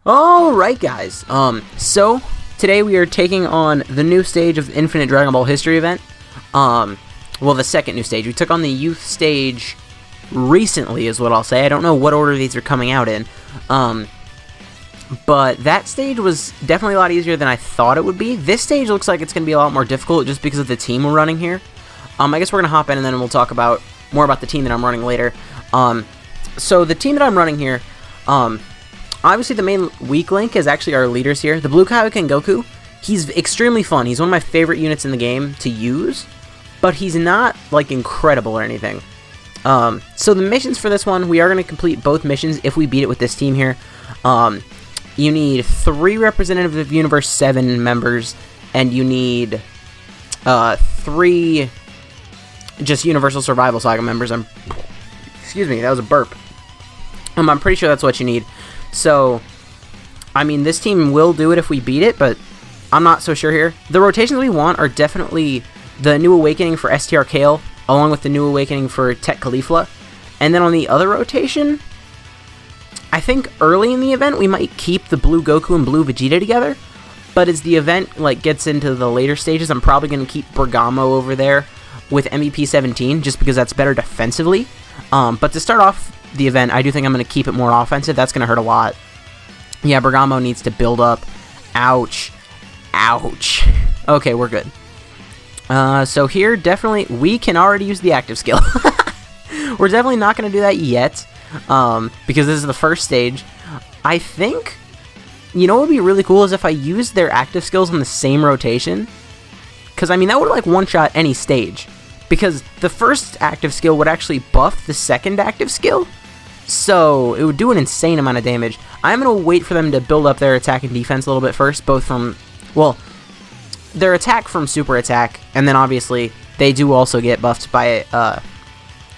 Alright guys, so today we are taking on the new stage of the Infinite Dragon Ball History event. Well, the second new stage. We took on the youth stage recently is what I'll say. I don't know what order these are coming out in. But that stage was definitely a lot easier than I thought it would be. This stage looks like it's going to be a lot more difficult just because of the team we're running here. I guess we're going to hop in and then we'll talk about more about the team that I'm running later. So the team that I'm running here, obviously the main weak link is actually our leaders here. The Blue Kaioken Goku, he's extremely fun. He's one of my favorite units in the game to use, but he's not, like, incredible or anything. So the missions for this one, we are going to complete both missions if we beat it with this team here. You need 3 Representative of Universe 7 members, and you need 3 just Universal Survival Saga members. Excuse me, that was a burp. I'm pretty sure that's what you need. So, I mean, this team will do it if we beat it, but I'm not so sure here. The rotations we want are definitely the New Awakening for STR Kale, along with the New Awakening for Tech Caulifla. And then on the other rotation, I think early in the event we might keep the Blue Goku and Blue Vegeta together. But as the event gets into the later stages, I'm probably going to keep Bergamo over there with MVP 17, just because that's better defensively. But to start off the event, I do think I'm going to keep it more offensive. That's going to hurt a lot. Yeah, Bergamo needs to build up. Ouch. Ouch. Okay, we're good. So here, definitely, we can already use the active skill. We're definitely not going to do that yet, because this is the first stage. I think, you know what would be really cool is if I used their active skills on the same rotation. Because, I mean, that would, one-shot any stage. Because the first active skill would actually buff the second active skill. So, it would do an insane amount of damage. I'm going to wait for them to build up their attack and defense a little bit first, both from, well, their attack from super attack, and then obviously they do also get buffed by,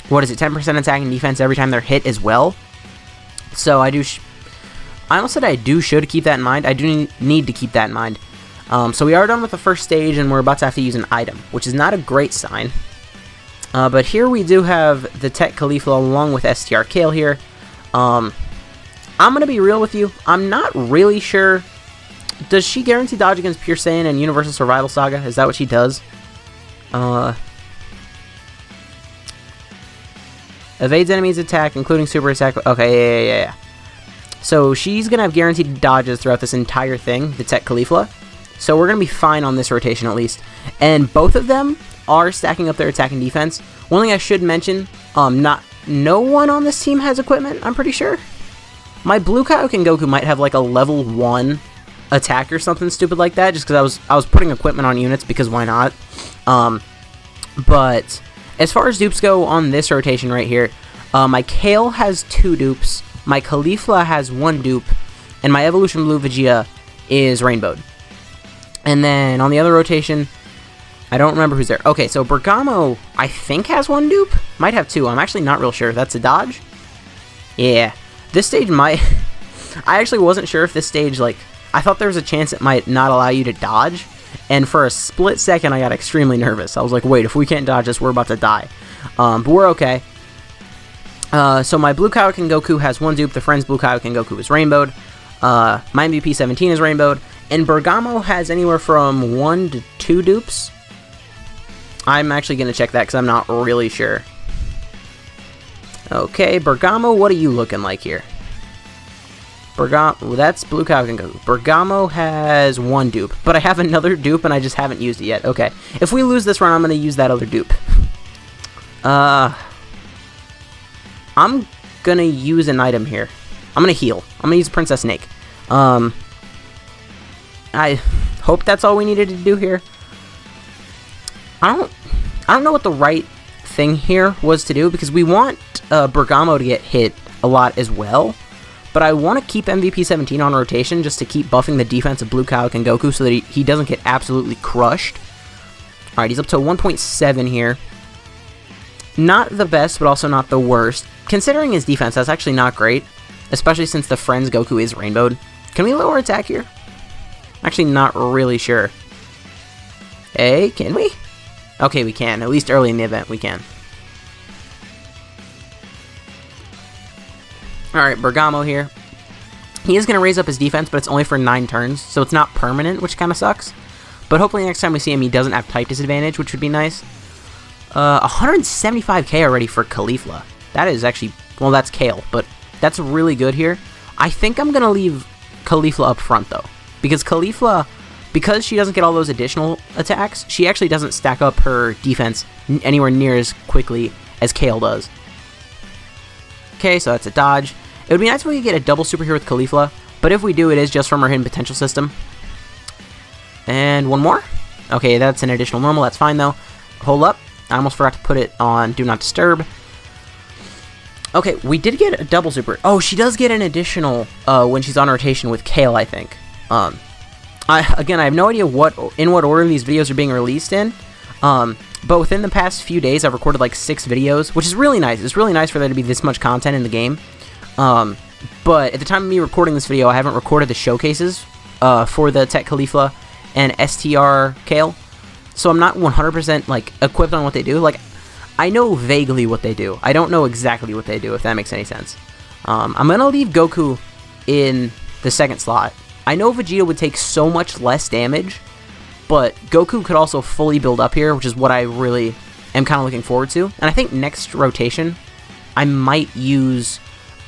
10% attack and defense every time they're hit as well. So, I almost said I should keep that in mind. I do need to keep that in mind. So we are done with the first stage, and we're about to have to use an item, which is not a great sign. But here we do have the Tech Caulifla along with STR Kale here. I'm going to be real with you. I'm not really sure. Does she guarantee dodge against Pure Saiyan and Universal Survival Saga? Is that what she does? Evades enemies' attack, including super attack. Okay, yeah. So she's going to have guaranteed dodges throughout this entire thing, the Tech Caulifla. So we're going to be fine on this rotation at least. And both of them are stacking up their attack and defense. One thing I should mention, no one on this team has equipment, I'm pretty sure. My Blue Kaioken Goku might have a level 1 attack or something stupid like that, just because I was putting equipment on units because why not? But as far as dupes go on this rotation right here, my Kale has 2 dupes, my Caulifla has 1 dupe, and my Evolution Blue Vegeta is rainbowed. And then on the other rotation, I don't remember who's there. Okay, so Bergamo, I think, has 1 dupe. Might have 2. I'm actually not real sure. That's a dodge? Yeah. This stage might... I actually wasn't sure if this stage, I thought there was a chance it might not allow you to dodge. And for a split second, I got extremely nervous. I was like, wait, if we can't dodge this, we're about to die. But we're okay. So my Blue Kaioken Goku has 1 dupe. The Friend's Blue Kaioken Goku is rainbowed. My MVP 17 is rainbowed. And Bergamo has anywhere from 1 to 2 dupes. I'm actually going to check that because I'm not really sure. Okay, Bergamo, what are you looking like here? That's Blue Kaioken Goku. Bergamo has 1 dupe, but I have another dupe and I just haven't used it yet. Okay, if we lose this run, I'm going to use that other dupe. I'm going to use an item here. I'm going to heal. I'm going to use Princess Snake. I hope that's all we needed to do here. I don't know what the right thing here was to do, because we want Bergamo to get hit a lot as well. But I want to keep MVP 17 on rotation just to keep buffing the defense of Blue Kaioken Goku so that he doesn't get absolutely crushed. Alright, he's up to 1.7 here. Not the best, but also not the worst. Considering his defense, that's actually not great. Especially since the Friend's Goku is rainbowed. Can we lower attack here? Actually, not really sure. Hey, can we? Okay, we can. At least early in the event, we can. Alright, Bergamo here. He is going to raise up his defense, but it's only for 9 turns, so it's not permanent, which kind of sucks. But hopefully next time we see him, he doesn't have type disadvantage, which would be nice. 175k already for Caulifla. That is actually, well, that's Kale, but that's really good here. I think I'm going to leave Caulifla up front, though, because Caulifla, because she doesn't get all those additional attacks, she actually doesn't stack up her defense anywhere near as quickly as Kale does. Okay, so that's a dodge. It would be nice if we could get a double super here with Caulifla, but if we do, it is just from her hidden potential system. And one more. Okay, that's an additional normal. That's fine, though. Hold up. I almost forgot to put it on Do Not Disturb. Okay, we did get a double super. Oh, she does get an additional when she's on rotation with Kale, I think. I have no idea in what order these videos are being released in. But within the past few days, I've recorded like 6 videos, which is really nice. It's really nice for there to be this much content in the game. But at the time of me recording this video, I haven't recorded the showcases for the Tech Caulifla and STR Kale. So I'm not 100% like equipped on what they do. Like, I know vaguely what they do. I don't know exactly what they do, if that makes any sense. I'm going to leave Goku in the second slot. I know Vegeta would take so much less damage, but Goku could also fully build up here, which is what I really am kind of looking forward to. And I think next rotation, I might use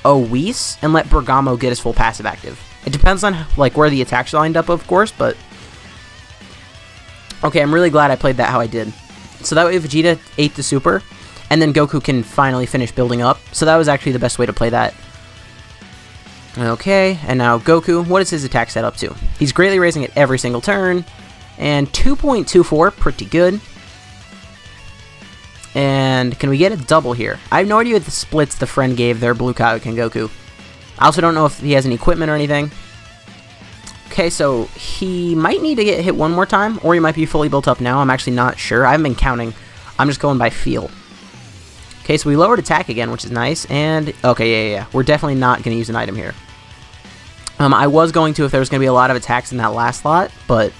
a Whis and let Bergamo get his full passive active. It depends on like where the attacks are lined up, of course, but okay, I'm really glad I played that how I did. So that way Vegeta ate the super, and then Goku can finally finish building up. So that was actually the best way to play that. Okay, and now Goku, what is his attack set up to? He's greatly raising it every single turn, and 2.24, pretty good. And can we get a double here? I have no idea what the splits the friend gave their Blue Kaioken Goku. I also don't know if he has any equipment or anything. Okay, so he might need to get hit one more time, or he might be fully built up now. I'm actually not sure. I haven't been counting. I'm just going by feel. Okay, so we lowered attack again, which is nice. And, okay, yeah. We're definitely not going to use an item here. I was going to if there was going to be a lot of attacks in that last slot, but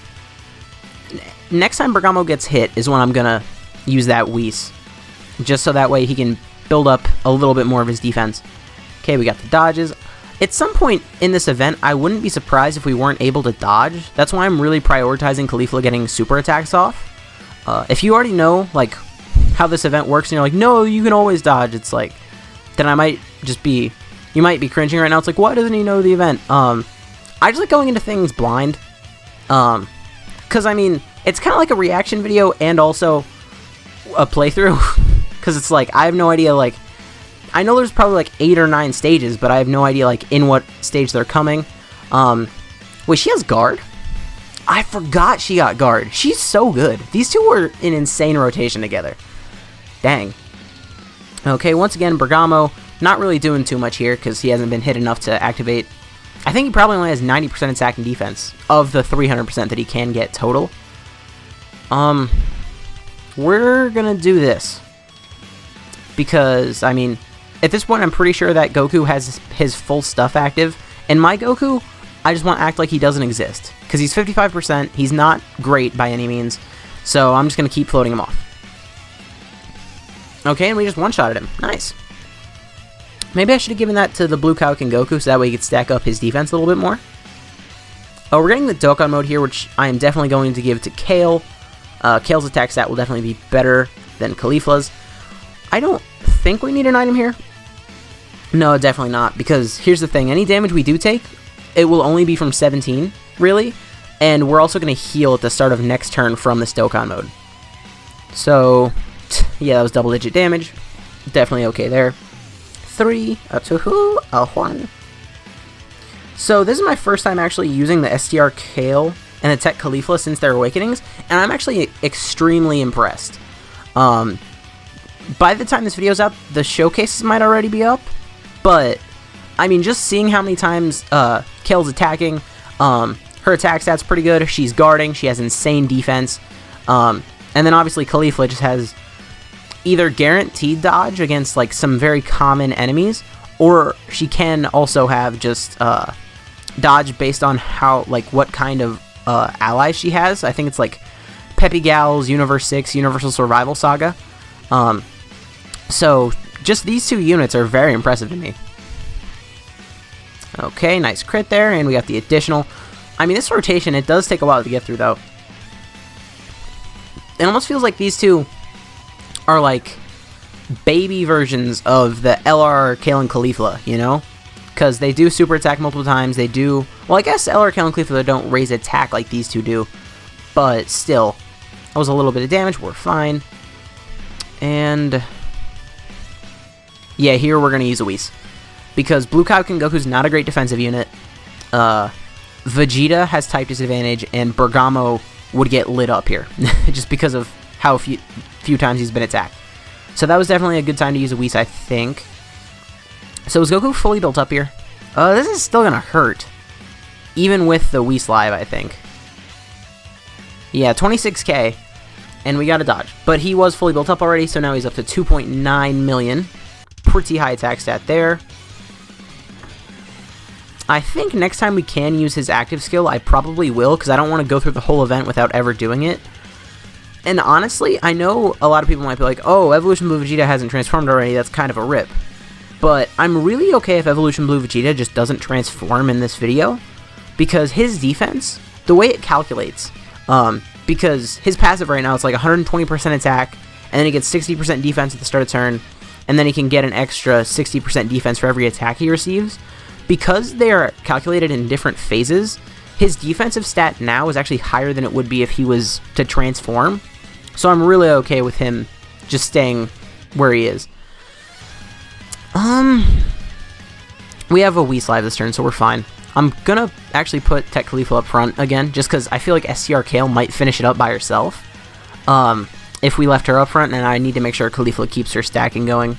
next time Bergamo gets hit is when I'm going to use that Whis. Just so that way he can build up a little bit more of his defense. Okay, we got the dodges. At some point in this event, I wouldn't be surprised if we weren't able to dodge. That's why I'm really prioritizing Caulifla getting super attacks off. If you already know, like, how this event works, and you're like, no, you can always dodge, it's like, then I might just be, you might be cringing right now. It's like, why doesn't he know the event? I just like going into things blind. Because, I mean, it's kind of like a reaction video and also a playthrough. Because it's like, I have no idea, like, I know there's probably like 8 or 9 stages, but I have no idea like in what stage they're coming. Wait, she has guard? I forgot she got guard. She's so good. These two were in insane rotation together. Dang. Okay, once again, Bergamo not really doing too much here because he hasn't been hit enough to activate. I think he probably only has 90% attack and defense of the 300% that he can get total. We're gonna do this because, I mean, at this point, I'm pretty sure that Goku has his full stuff active. And my Goku, I just want to act like he doesn't exist. Because he's 55%. He's not great by any means. So I'm just going to keep floating him off. Okay, and we just one-shotted him. Nice. Maybe I should have given that to the Blue Kaioken Goku so that way he could stack up his defense a little bit more. Oh, we're getting the Dokkan mode here, which I am definitely going to give to Kale. Kale's attack stat will definitely be better than Caulifla's. I don't think we need an item here. No, definitely not, because here's the thing. Any damage we do take, it will only be from 17, really, and we're also going to heal at the start of next turn from this Dokkan mode. So, yeah, that was double-digit damage. Definitely okay there. 3, a 2, a 1. So this is my first time actually using the STR Kale and the Tech Caulifla since their awakenings, and I'm actually extremely impressed. By the time this video's out, the showcases might already be up, but, I mean, just seeing how many times Kale's attacking, her attack stat's pretty good, she's guarding, she has insane defense, and then obviously Caulifla just has either guaranteed dodge against, like, some very common enemies, or she can also have just dodge based on how, like, what kind of allies she has. I think it's, like, Peppy Gal's Universe 6 Universal Survival Saga. So, just these two units are very impressive to me. Okay, nice crit there, and we got the additional. I mean, this rotation, it does take a while to get through, though. It almost feels like these two are, like, baby versions of the LR, Kale, and Caulifla, you know? Because they do super attack multiple times, they do... Well, I guess LR, Kale, and Caulifla don't raise attack like these two do, but still, that was a little bit of damage, we're fine. And... yeah, here we're going to use a Whis. Because Blue Kaioken Goku's not a great defensive unit. Vegeta has type disadvantage, and Bergamo would get lit up here. Just because of how few times he's been attacked. So that was definitely a good time to use a Whis, I think. So is Goku fully built up here? This is still going to hurt. Even with the Whis Live, I think. Yeah, 26k. And we got a dodge. But he was fully built up already, so now he's up to 2.9 million. Pretty high attack stat there. I think next time we can use his active skill, I probably will, because I don't want to go through the whole event without ever doing it. And honestly, I know a lot of people might be like, oh, Evolution Blue Vegeta hasn't transformed already, that's kind of a rip. But I'm really okay if Evolution Blue Vegeta just doesn't transform in this video, because his defense, the way it calculates, because his passive right now, it's like 120% attack, and then he gets 60% defense at the start of turn, and then he can get an extra 60% defense for every attack he receives. Because they are calculated in different phases, his defensive stat now is actually higher than it would be if he was to transform. So I'm really okay with him just staying where he is. We have a Whis Live this turn, so we're fine. I'm gonna actually put Tech Khalifa up front again, just because I feel like STR Kale might finish it up by herself. If we left her up front, and I need to make sure Khalifa keeps her stacking going.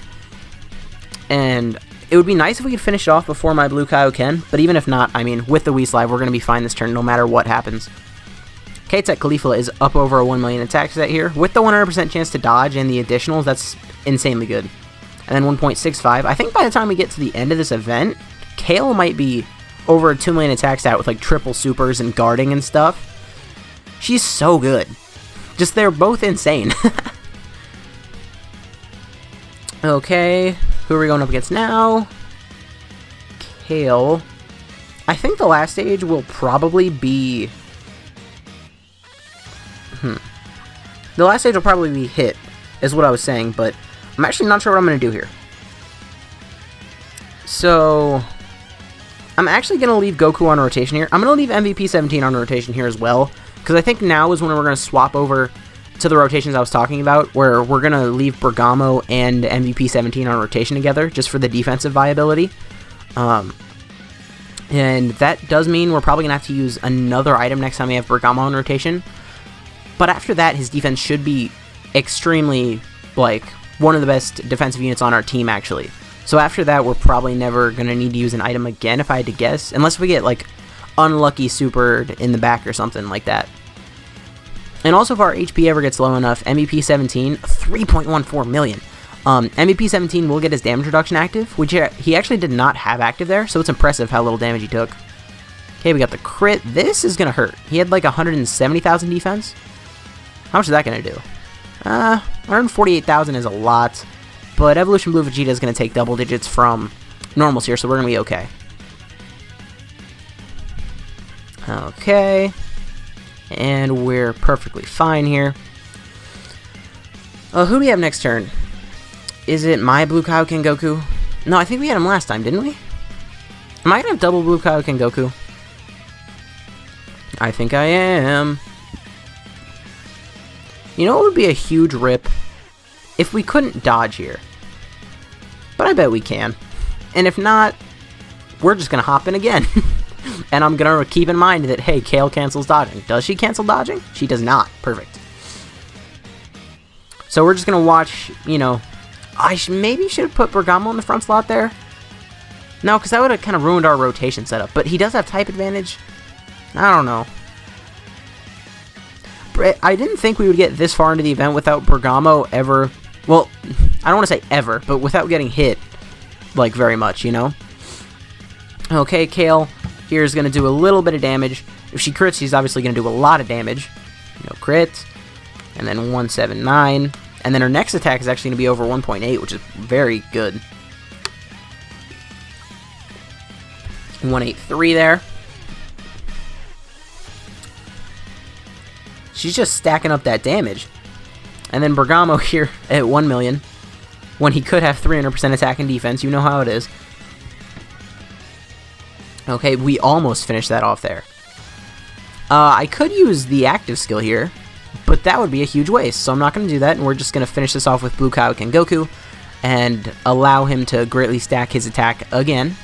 And it would be nice if we could finish it off before my Blue Kaioken, but even if not, I mean, with the Whis Live, we're going to be fine this turn no matter what happens. K-Tech Khalifa is up over a 1 million attack set here. With the 100% chance to dodge and the additionals, that's insanely good. And then 1.65. I think by the time we get to the end of this event, Kale might be over a 2 million attack stat with like triple supers and guarding and stuff. She's so good. Just, they're both insane. Okay, who are we going up against now? Kale. I think the last stage will probably be... The last stage will probably be Hit, is what I was saying, but I'm actually not sure what I'm going to do here. So, I'm actually going to leave Goku on rotation here. I'm going to leave MVP 17 on rotation here as well, because I think now is when we're going to swap over to the rotations I was talking about, where we're going to leave Bergamo and MVP 17 on rotation together, just for the defensive viability. And that does mean we're probably going to have to use another item next time we have Bergamo on rotation. But after that, his defense should be extremely, like, one of the best defensive units on our team, actually. So after that, we're probably never going to need to use an item again, if I had to guess. Unless we get, like, unlucky supered in the back or something like that. And also, if our HP ever gets low enough, MVP 17, 3.14 million. MVP 17 will get his damage reduction active, which he actually did not have active there, so it's impressive how little damage he took. Okay, we got the crit. This is going to hurt. He had like 170,000 defense. How much is that going to do? 148,000 is a lot, but Evolution Blue Vegeta is going to take double digits from normals here, so we're going to be okay. Okay. And we're perfectly fine here. Who do we have next turn? Is it my Blue Kaioken Goku? No, I think we had him last time, didn't we? Am I going to have double Blue Kaioken Goku? I think I am. You know what would be a huge rip? If we couldn't dodge here. But I bet we can. And if not, we're just going to hop in again. And I'm going to keep in mind that, hey, Kale cancels dodging. Does she cancel dodging? She does not. Perfect. So we're just going to watch, you know... I maybe should have put Bergamo in the front slot there. No, because that would have kind of ruined our rotation setup. But he does have type advantage. I don't know. I didn't think we would get this far into the event without Bergamo ever... Well, I don't want to say ever, but without getting hit, like, very much, you know? Okay, Kale here is going to do a little bit of damage. If she crits, she's obviously going to do a lot of damage. No crit. And then 179. And then her next attack is actually going to be over 1.8, which is very good. 183 there. She's just stacking up that damage. And then Bergamo here at 1 million. When he could have 300% attack and defense. You know how it is. Okay, we almost finished that off there. I could use the active skill here, but that would be a huge waste. So I'm not going to do that, and we're just going to finish this off with Blue Kaioken Goku and allow him to greatly stack his attack again.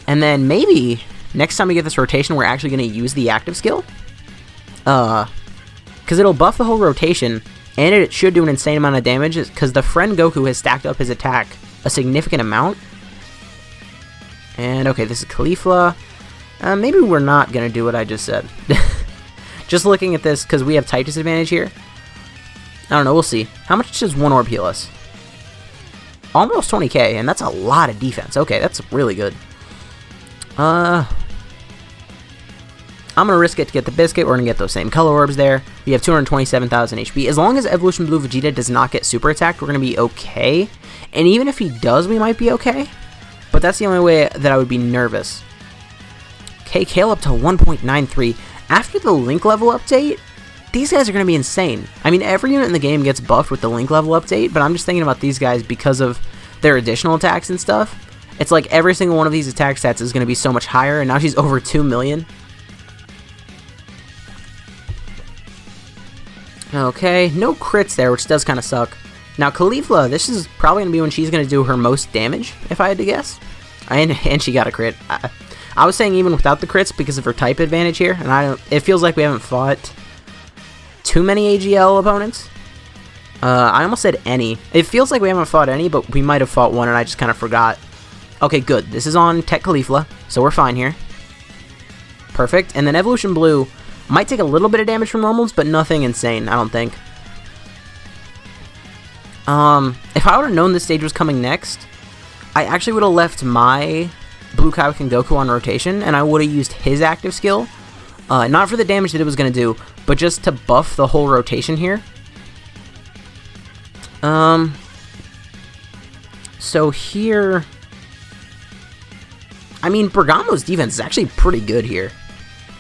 And then maybe next time we get this rotation, we're actually going to use the active skill. Because it'll buff the whole rotation, and it should do an insane amount of damage, because the friend Goku has stacked up his attack a significant amount. And okay, this is Caulifla. Maybe we're not going to do what I just said. Just looking at this, because we have type disadvantage here. I don't know, we'll see. How much does one orb heal us? Almost 20k, and that's a lot of defense. Okay, that's really good. I'm going to risk it to get the biscuit. We're going to get those same color orbs there. We have 227,000 HP. As long as Evolution Blue Vegeta does not get super attacked, we're going to be okay. And even if he does, we might be okay. But that's the only way that I would be nervous. Okay, Kale up to 1.93. After the Link level update, these guys are going to be insane. I mean, every unit in the game gets buffed with the Link level update, but I'm just thinking about these guys because of their additional attacks and stuff. It's like every single one of these attack stats is going to be so much higher, and now she's over 2 million. Okay, no crits there, which does kind of suck. Now, Caulifla, this is probably going to be when she's going to do her most damage, if I had to guess. And she got a crit. I was saying even without the crits because of her type advantage here, and it feels like we haven't fought too many AGL opponents. I almost said any. It feels like we haven't fought any, but we might have fought one and I just kind of forgot. Okay, good. This is on Tech Caulifla, so we're fine here. Perfect. And then Evolution Blue might take a little bit of damage from normals, but nothing insane, I don't think. If I would have known this stage was coming next, I actually would have left my Blue Kaioken Goku on rotation, and I would have used his active skill. Not for the damage that it was going to do, but just to buff the whole rotation here. So here, I mean, Bergamo's defense is actually pretty good here.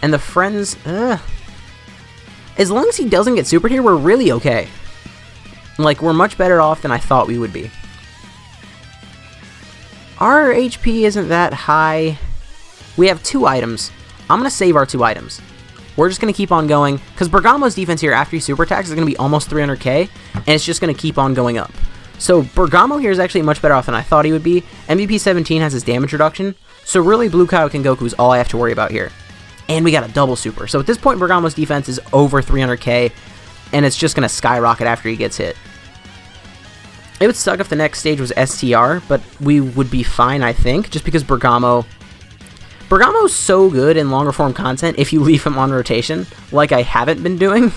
And the friends, as long as he doesn't get supered here, we're really okay. Like, we're much better off than I thought we would be. Our HP isn't that high. We have 2 items. I'm going to save our 2 items. We're just going to keep on going, because Bergamo's defense here after he super attacks is going to be almost 300k, and it's just going to keep on going up. So Bergamo here is actually much better off than I thought he would be. MVP 17 has his damage reduction, so really Blue Kaioken Goku is all I have to worry about here. And we got a double super. So at this point, Bergamo's defense is over 300k, and it's just going to skyrocket after he gets hit. It would suck if the next stage was STR, but we would be fine, I think, just because Bergamo's so good in longer form content if you leave him on rotation, like I haven't been doing.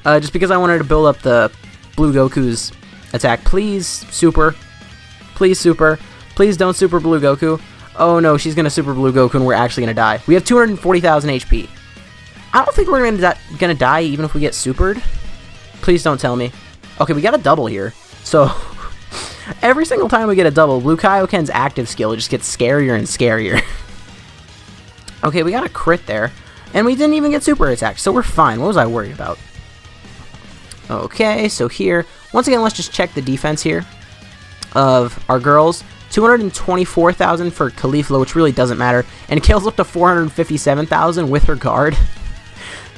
Just because I wanted to build up the Blue Goku's attack. Please, super. Please, super. Please don't super Blue Goku. Oh no, she's going to super Blue Goku and we're actually going to die. We have 240,000 HP. I don't think we're going to die even if we get supered. Please don't tell me. Okay, we got a double here. So, every single time we get a double, Blue Kaioken's active skill just gets scarier and scarier. Okay, we got a crit there, and we didn't even get super attacked, so we're fine. What was I worried about? Okay, so here, once again, let's just check the defense here of our girls. 224,000 for Caulifla, which really doesn't matter, and Kale's up to 457,000 with her guard.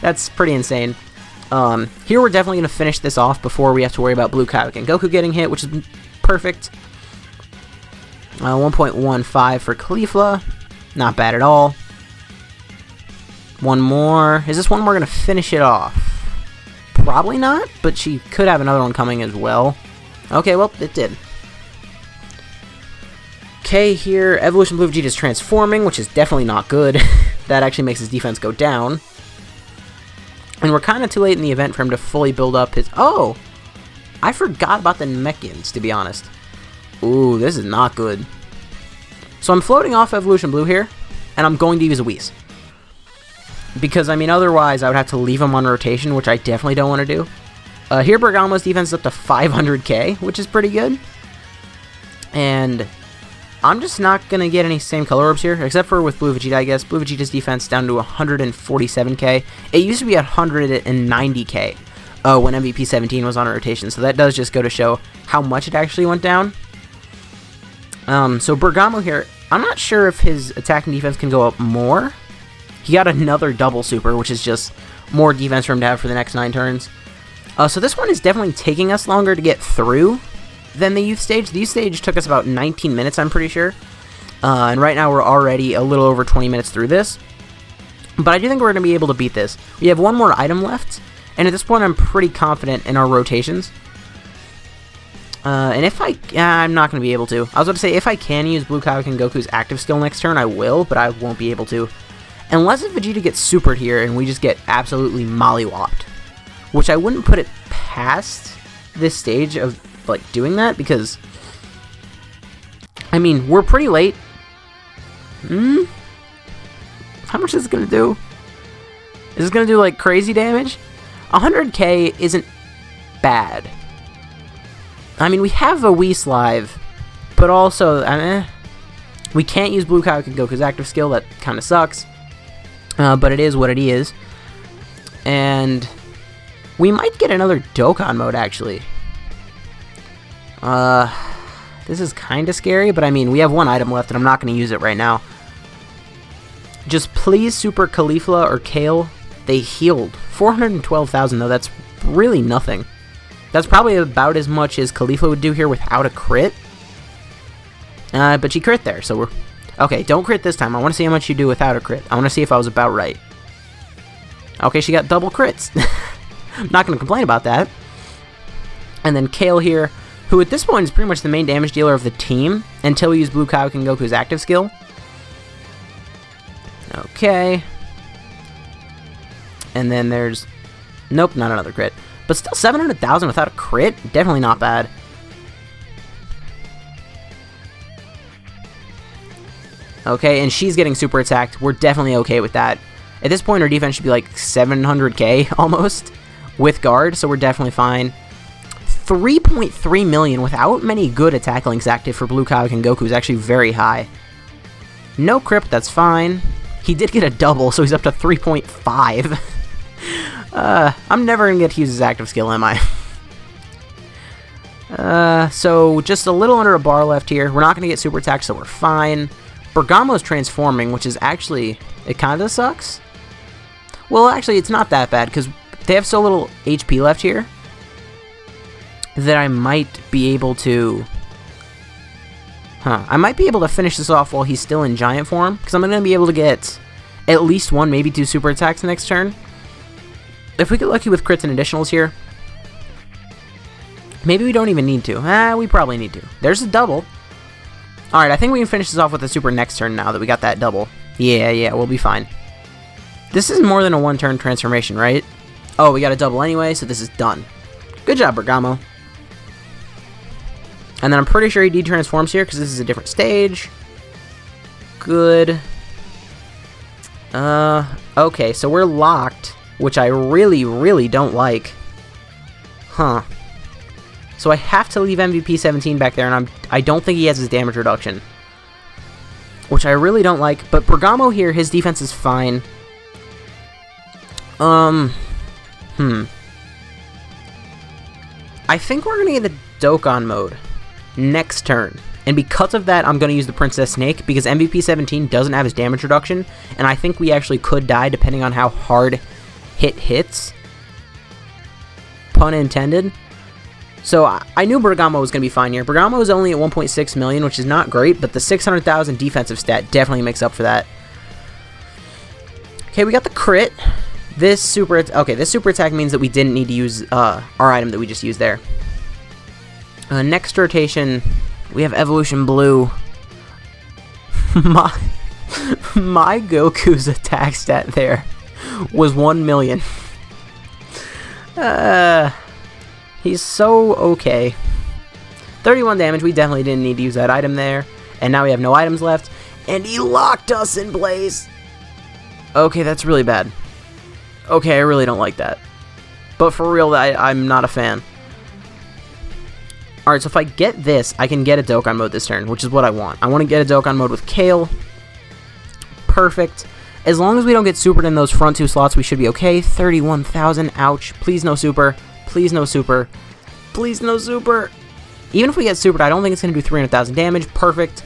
That's pretty insane. Here we're definitely going to finish this off before we have to worry about Blue Kaioken Goku getting hit, which is perfect. 1.15 for Caulifla. Not bad at all. One more. Is this one we're going to finish it off? Probably not, but she could have another one coming as well. Okay, well, it did. Okay, here, Evolution Blue Vegeta is transforming, which is definitely not good. That actually makes his defense go down. And we're kind of too late in the event for him to fully build up his... Oh! I forgot about the Namekians, to be honest. Ooh, this is not good. So I'm floating off Evolution Blue here, and I'm going to use a Whis. Because, I mean, otherwise I would have to leave him on rotation, which I definitely don't want to do. Here, Bergamo's defense is up to 500k, which is pretty good. And I'm just not going to get any same color orbs here, except for with Blue Vegeta, I guess. Blue Vegeta's defense down to 147k. It used to be at 190k when MVP 17 was on rotation, so that does just go to show how much it actually went down. So Bergamo here, I'm not sure if his attack and defense can go up more. He got another double super, which is just more defense for him to have for the next 9 turns. So this one is definitely taking us longer to get through than the youth stage. The youth stage took us about 19 minutes, I'm pretty sure. And right now we're already a little over 20 minutes through this. But I do think we're going to be able to beat this. We have one more item left, and at this point I'm pretty confident in our rotations. And if I'm not going to be able to. I was about to say, if I can use Blue Kaioken Goku's active skill next turn, I will, but I won't be able to. Unless if Vegeta gets supered here and we just get absolutely mollywopped. Which I wouldn't put it past this stage of, like, doing that, because, I mean, we're pretty late. How much is it going to do? Is it going to do, like, crazy damage? 100k isn't bad. I mean, we have a Whis Live, but also, we can't use Blue Kaioken Goku's active skill. That kind of sucks. But it is what it is. And we might get another Dokkan mode, actually. This is kind of scary, but I mean, we have one item left, and I'm not going to use it right now. Just please Super Caulifla or Kale. They healed. 412,000, though. That's really nothing. That's probably about as much as Caulifla would do here without a crit. But she crit there, so we're... Okay, don't crit this time. I want to see how much you do without a crit. I want to see if I was about right. Okay, she got double crits. I'm not going to complain about that. And then Kale here, who at this point is pretty much the main damage dealer of the team until we use Blue Kaioken Goku's active skill. Okay. And then there's... Nope, not another crit. But still 700,000 without a crit? Definitely not bad. Okay, and she's getting super attacked. We're definitely okay with that. At this point, our defense should be like 700k almost with guard, so we're definitely fine. 3.3 million without many good attack links active for Blue Kaioken Goku is actually very high. No crit, that's fine. He did get a double, so he's up to 3.5. I'm never going to get to use his active skill, am I? So just a little under a bar left here. We're not going to get super attacked, so we're fine. Bergamo's transforming, which is actually... It kind of sucks. Well, actually, it's not that bad, because they have so little HP left here that I might be able to... I might be able to finish this off while he's still in giant form, because I'm going to be able to get at least 1, maybe 2 super attacks next turn. If we get lucky with crits and additionals here, maybe we don't even need to. We probably need to. There's a double. Alright, I think we can finish this off with a super next turn now that we got that double. Yeah, we'll be fine. This is more than a 1-turn transformation, right? Oh, we got a double anyway, so this is done. Good job, Bergamo. And then I'm pretty sure he de-transforms here, because this is a different stage. Good. Okay, so we're locked, which I really, really don't like. So I have to leave MVP 17 back there, and I don't think he has his damage reduction, which I really don't like. But Bergamo here, his defense is fine. I think we're gonna get the Dokkan mode next turn, and because of that, I'm gonna use the Princess Snake, because MVP 17 doesn't have his damage reduction, and I think we actually could die depending on how hard it hits. Pun intended. So I knew Bergamo was going to be fine here. Bergamo is only at 1.6 million, which is not great, but the 600,000 defensive stat definitely makes up for that. Okay, we got the crit. This super attack means that we didn't need to use our item that we just used there. Next rotation, we have Evolution Blue. My Goku's attack stat there was 1 million. He's so okay. 31 damage, we definitely didn't need to use that item there. And now we have no items left. And he locked us in place. Okay, that's really bad. Okay, I really don't like that. But for real, I'm not a fan. Alright, so if I get this, I can get a Dokkan mode this turn, which is what I want. I want to get a Dokkan mode with Kale. Perfect. As long as we don't get supered in those front 2 slots, we should be okay. 31,000. Ouch. Please no super. Please no super. Please no super. Even if we get supered, I don't think it's going to do 300,000 damage. Perfect.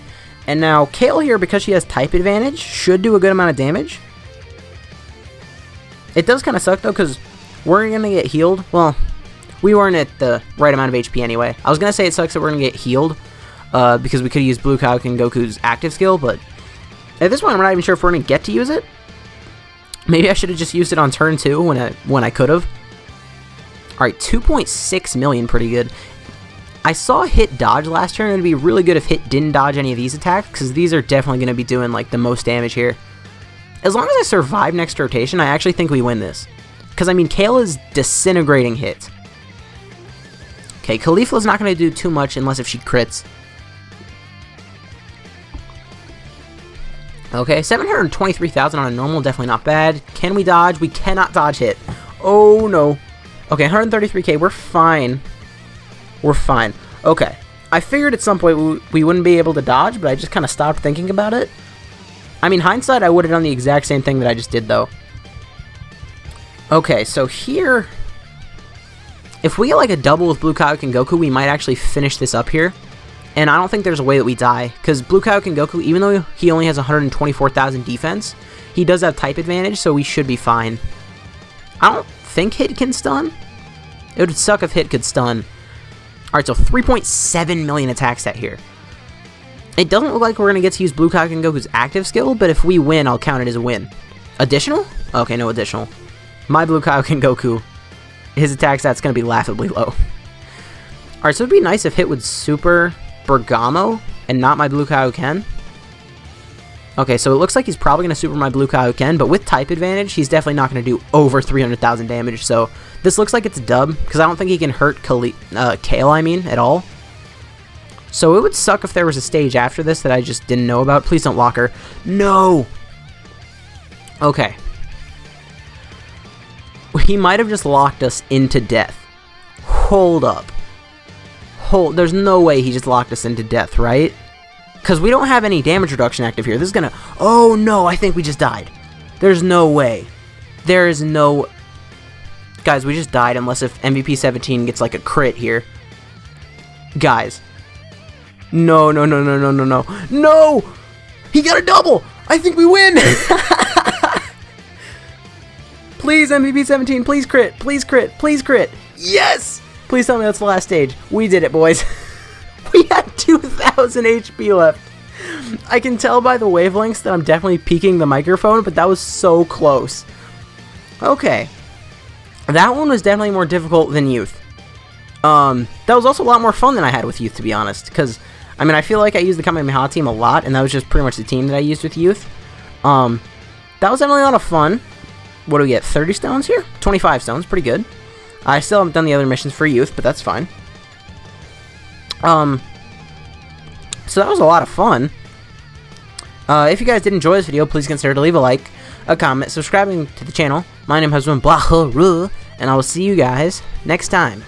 And now, Kale here, because she has type advantage, should do a good amount of damage. It does kind of suck, though, because we're going to get healed. Well, we weren't at the right amount of HP anyway. I was going to say it sucks that we're going to get healed, because we could have used Blue Kaioken Goku's active skill, but at this point, I'm not even sure if we're going to get to use it. Maybe I should have just used it on turn 2 when I could have. Alright, 2.6 million, pretty good. I saw Hit dodge last turn, and it'd be really good if Hit didn't dodge any of these attacks, because these are definitely going to be doing like the most damage here. As long as I survive next rotation, I actually think we win this. Because, I mean, Kale is disintegrating Hit. Okay, Caulifla's not going to do too much unless if she crits. Okay, 723,000 on a normal, definitely not bad. Can we dodge? We cannot dodge Hit. Oh, no. Okay, 133k, we're fine. We're fine. Okay, I figured at some point we wouldn't be able to dodge, but I just kind of stopped thinking about it. I mean, hindsight, I would have done the exact same thing that I just did, though. Okay, so here, if we get like a double with Blue Kaioken Goku, we might actually finish this up here. And I don't think there's a way that we die, because Blue Kaioken Goku, even though he only has 124,000 defense, he does have type advantage, so we should be fine. I don't think Hit can stun. It would suck if Hit could stun. Alright, so 3.7 million attack stat here. It doesn't look like we're going to get to use Blue Kaioken Goku's active skill, but if we win, I'll count it as a win. Additional? Okay, no additional. My Blue Kaioken Goku, his attack stat's going to be laughably low. Alright, so it'd be nice if Hit would super Bergamo and not my Blue Kaioken. Okay, so it looks like he's probably going to super my Blue Kaioken, but with type advantage, he's definitely not going to do over 300,000 damage, so this looks like it's a dub, because I don't think he can hurt Kale, at all. So it would suck if there was a stage after this that I just didn't know about. Please don't lock her. No! Okay. He might have just locked us into death. Hold up. There's no way he just locked us into death, right? Because we don't have any damage reduction active here. This is gonna... Oh, no, I think we just died. There's no way. There is no... Guys, we just died unless if MVP 17 gets, like, a crit here. Guys. No, no, no, no, no, no, no. No! He got a double! I think we win! Please, MVP 17, please crit. Please crit. Please crit. Yes! Please tell me that's the last stage. We did it, boys. We had 2,000 HP left. I can tell by the wavelengths that I'm definitely peaking the microphone, but that was so close. Okay. That one was definitely more difficult than Youth. That was also a lot more fun than I had with Youth, to be honest. Because, I mean, I feel like I used the Kamehameha team a lot, and that was just pretty much the team that I used with Youth. That was definitely a lot of fun. What do we get? 30 stones here? 25 stones. Pretty good. I still haven't done the other missions for Youth, but that's fine. So that was a lot of fun. If you guys did enjoy this video, please consider to leave a like, a comment, subscribing to the channel. My name has been Blaharu, and I will see you guys next time.